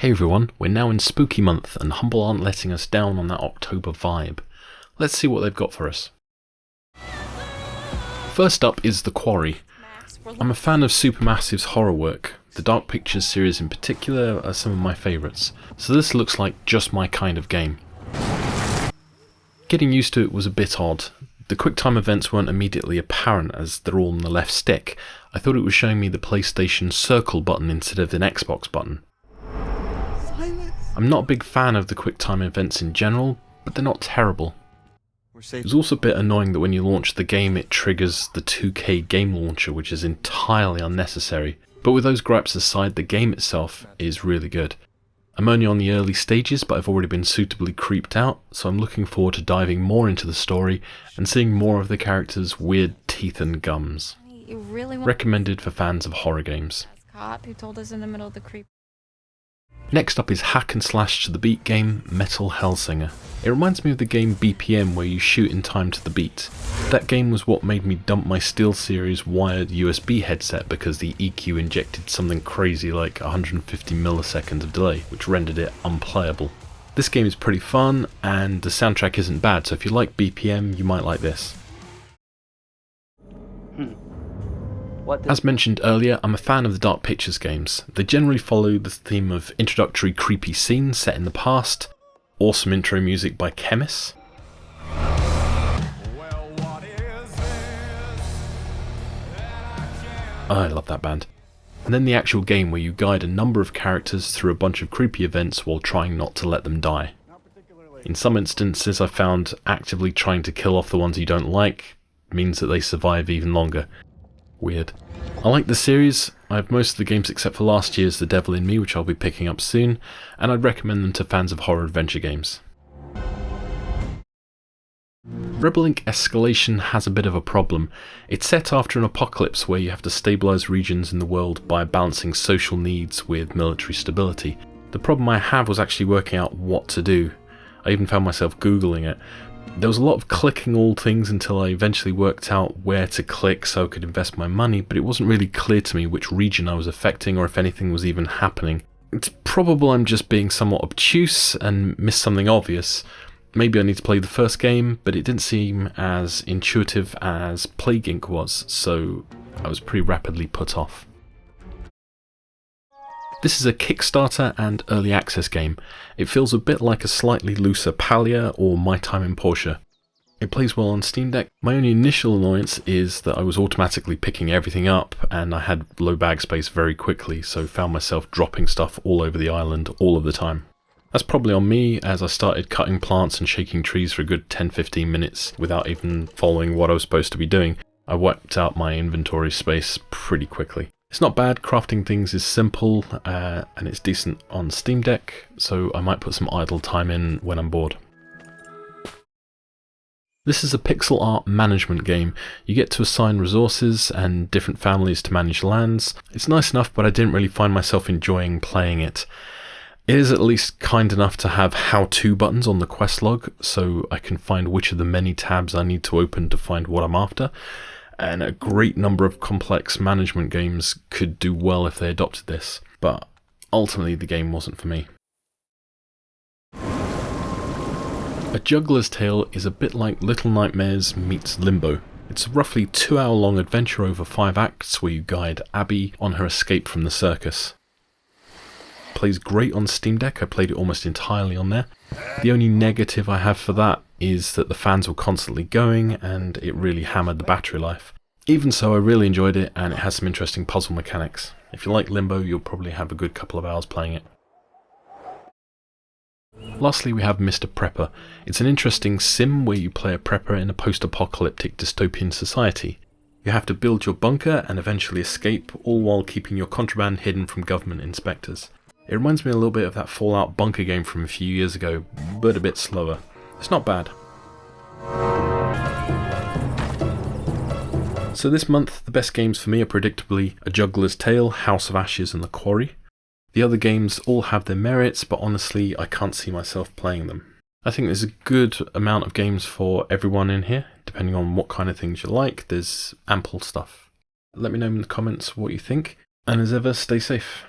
Hey everyone, we're now in spooky month and Humble aren't letting us down on that October vibe. Let's see what they've got for us. First up is The Quarry. I'm a fan of Supermassive's horror work. The Dark Pictures series in particular are some of my favourites, so this looks like just my kind of game. Getting used to it was a bit odd. The QuickTime events weren't immediately apparent as they're all on the left stick. I thought it was showing me the PlayStation circle button instead of an Xbox button. I'm not a big fan of the QuickTime events in general, but they're not terrible. It was also a bit annoying that when you launch the game it triggers the 2K game launcher, which is entirely unnecessary. But with those gripes aside, the game itself is really good. I'm only on the early stages, but I've already been suitably creeped out, so I'm looking forward to diving more into the story and seeing more of the characters' weird teeth and gums. Recommended for fans of horror games. Next up is hack and slash to the beat game Metal Hellsinger. It reminds me of the game BPM where you shoot in time to the beat. That game was what made me dump my SteelSeries wired USB headset because the EQ injected something crazy like 150 milliseconds of delay, which rendered it unplayable. This game is pretty fun and the soundtrack isn't bad, so if you like BPM you might like this. As mentioned earlier, I'm a fan of the Dark Pictures games. They generally follow the theme of introductory creepy scenes set in the past, awesome intro music by Chemists, I love that band, and then the actual game where you guide a number of characters through a bunch of creepy events while trying not to let them die. In some instances I've found actively trying to kill off the ones you don't like means that they survive even longer. Weird. I like the series. I have most of the games except for last year's The Devil in Me, which I'll be picking up soon, and I'd recommend them to fans of horror adventure games. Rebel Inc. Escalation has a bit of a problem. It's set after an apocalypse where you have to stabilise regions in the world by balancing social needs with military stability. The problem I had was actually working out what to do. I even found myself googling it. There was a lot of clicking all things until I eventually worked out where to click so I could invest my money, but it wasn't really clear to me which region I was affecting or if anything was even happening. It's probable I'm just being somewhat obtuse and missed something obvious. Maybe I need to play the first game, but it didn't seem as intuitive as Plague Inc. was, so I was pretty rapidly put off. This is a Kickstarter and early access game. It feels a bit like a slightly looser Palia or My Time in Porsche. It plays well on Steam Deck. My only initial annoyance is that I was automatically picking everything up and I had low bag space very quickly, so found myself dropping stuff all over the island all of the time. That's probably on me, as I started cutting plants and shaking trees for a good 10-15 minutes without even following what I was supposed to be doing. I wiped out my inventory space pretty quickly. It's not bad, crafting things is simple, and it's decent on Steam Deck, so I might put some idle time in when I'm bored. This is a pixel art management game. You get to assign resources and different families to manage lands. It's nice enough, but I didn't really find myself enjoying playing it. It is at least kind enough to have how-to buttons on the quest log, so I can find which of the many tabs I need to open to find what I'm after. And a great number of complex management games could do well if they adopted this, but ultimately the game wasn't for me. A Juggler's Tale is a bit like Little Nightmares meets Limbo. It's a roughly 2-hour-long adventure over 5 acts where you guide Abby on her escape from the circus. Plays great on Steam Deck, I played it almost entirely on there. The only negative I have for that is that the fans were constantly going and it really hammered the battery life. Even so, I really enjoyed it and it has some interesting puzzle mechanics. If you like Limbo, you'll probably have a good couple of hours playing it. Lastly, we have Mr. Prepper. It's an interesting sim where you play a prepper in a post-apocalyptic dystopian society. You have to build your bunker and eventually escape, all while keeping your contraband hidden from government inspectors. It reminds me a little bit of that Fallout bunker game from a few years ago, but a bit slower. It's not bad. So this month, the best games for me are predictably A Juggler's Tale, House of Ashes and The Quarry. The other games all have their merits, but honestly, I can't see myself playing them. I think there's a good amount of games for everyone in here, depending on what kind of things you like. There's ample stuff. Let me know in the comments what you think, and as ever, stay safe.